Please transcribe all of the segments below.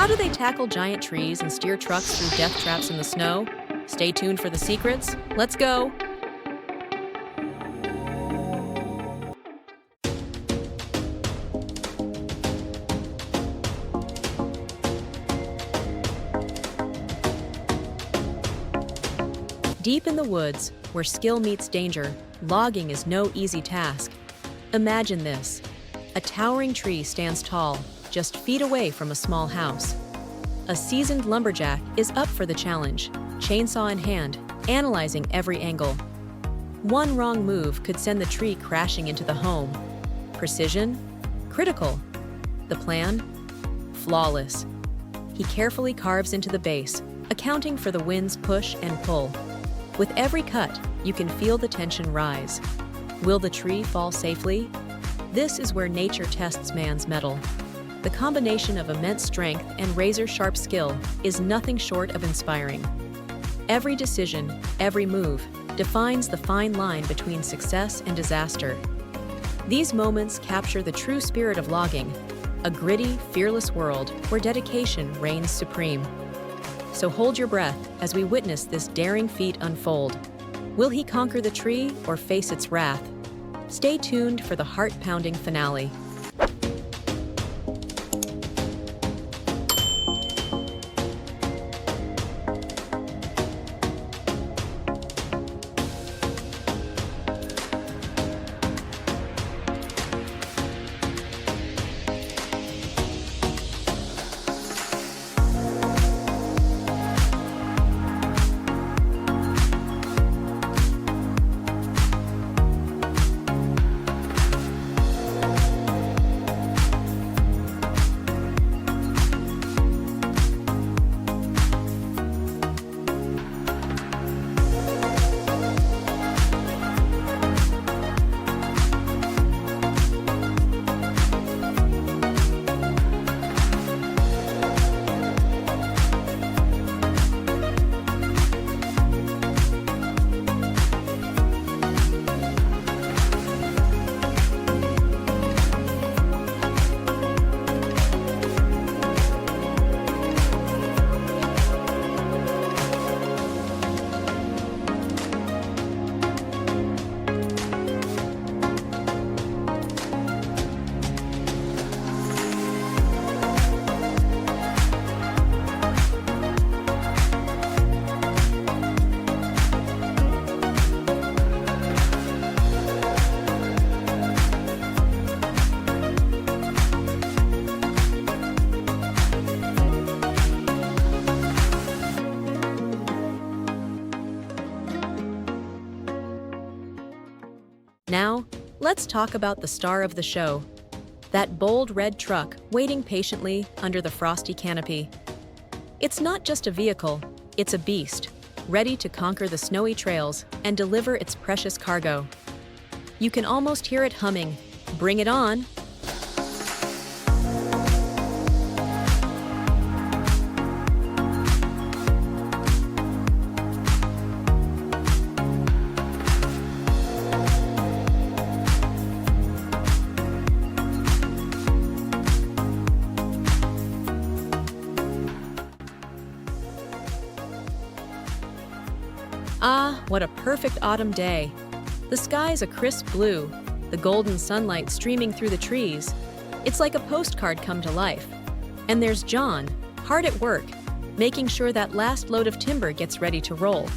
How do they tackle giant trees and steer trucks through death traps in the snow? Stay tuned for the secrets. Let's go! Deep in the woods, where skill meets danger, logging is no easy task. Imagine this. A towering tree stands tall, just feet away from a small house. A seasoned lumberjack is up for the challenge, chainsaw in hand, analyzing every angle. One wrong move could send the tree crashing into the home. Precision? Critical. The plan? Flawless. He carefully carves into the base, accounting for the wind's push and pull. With every cut, you can feel the tension rise. Will the tree fall safely? This is where nature tests man's mettle. The combination of immense strength and razor-sharp skill is nothing short of inspiring. Every decision, every move, defines the fine line between success and disaster. These moments capture the true spirit of logging, a gritty, fearless world where dedication reigns supreme. So hold your breath as we witness this daring feat unfold. Will he conquer the tree or face its wrath? Stay tuned for the heart-pounding finale. Now, let's talk about the star of the show. That bold red truck waiting patiently under the frosty canopy. It's not just a vehicle, it's a beast, ready to conquer the snowy trails and deliver its precious cargo. You can almost hear it humming, "Bring it on!" Ah, what a perfect autumn day. The sky's a crisp blue, the golden sunlight streaming through the trees. It's like a postcard come to life. And there's John, hard at work, making sure that last load of timber gets ready to roll.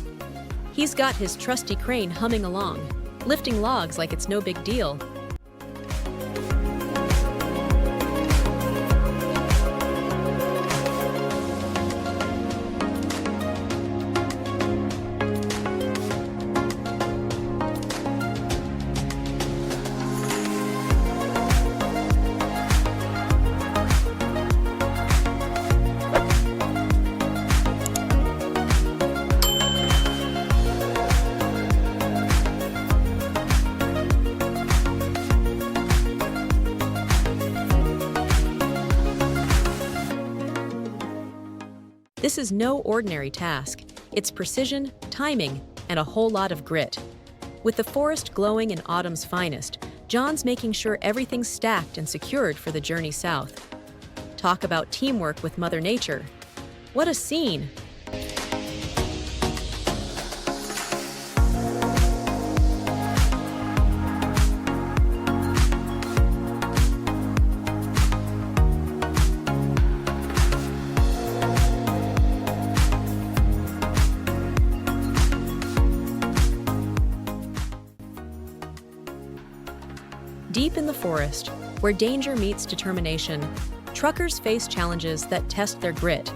He's got his trusty crane humming along, lifting logs like it's no big deal. This is no ordinary task. It's precision, timing, and a whole lot of grit. With the forest glowing in autumn's finest, John's making sure everything's stacked and secured for the journey south. Talk about teamwork with Mother Nature. What a scene! Deep in the forest, where danger meets determination, truckers face challenges that test their grit.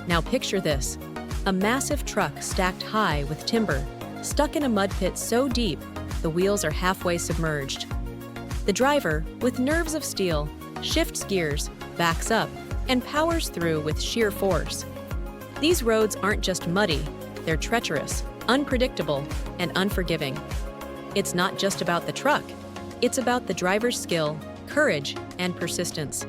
Now picture this: a massive truck stacked high with timber, stuck in a mud pit so deep the wheels are halfway submerged. The driver, with nerves of steel, shifts gears, backs up, and powers through with sheer force. These roads aren't just muddy, they're treacherous, unpredictable, and unforgiving. It's not just about the truck. It's about the driver's skill, courage, and persistence.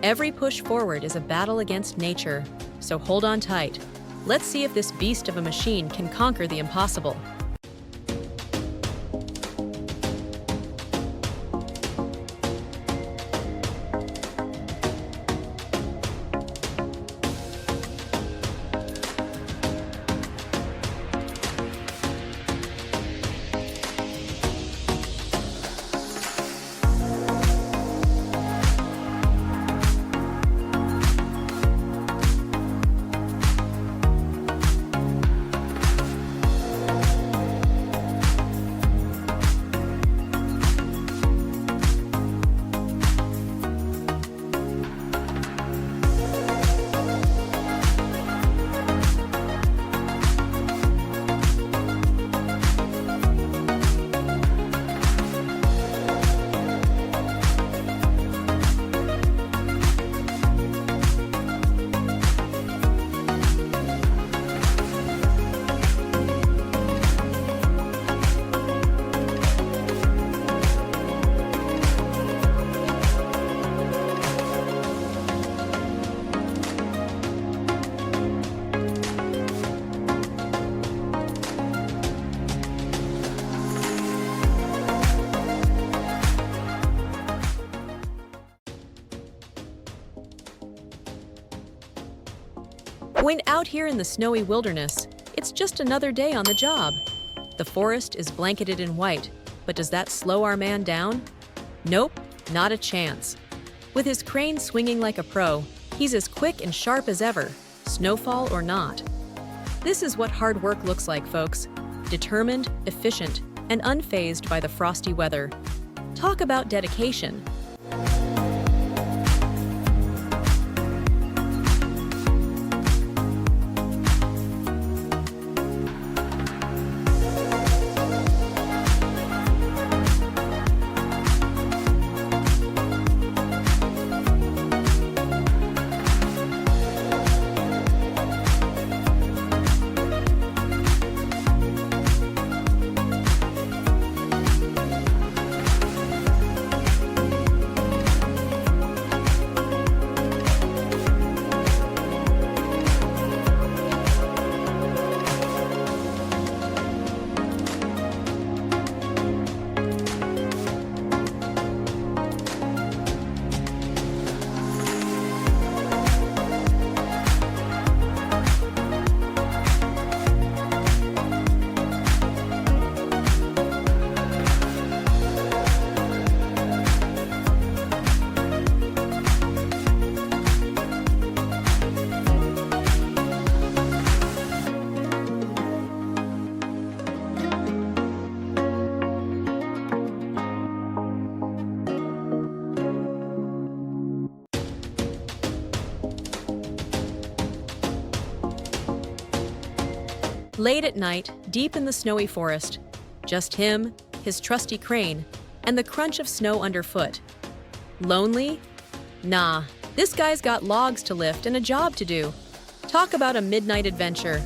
Every push forward is a battle against nature, so hold on tight. Let's see if this beast of a machine can conquer the impossible. When out here in the snowy wilderness, it's just another day on the job. The forest is blanketed in white, but does that slow our man down? Nope, not a chance. With his crane swinging like a pro, he's as quick and sharp as ever, snowfall or not. This is what hard work looks like, folks. Determined, efficient, and unfazed by the frosty weather. Talk about dedication. Late at night, deep in the snowy forest, just him, his trusty crane, and the crunch of snow underfoot. Lonely? Nah, this guy's got logs to lift and a job to do. Talk about a midnight adventure.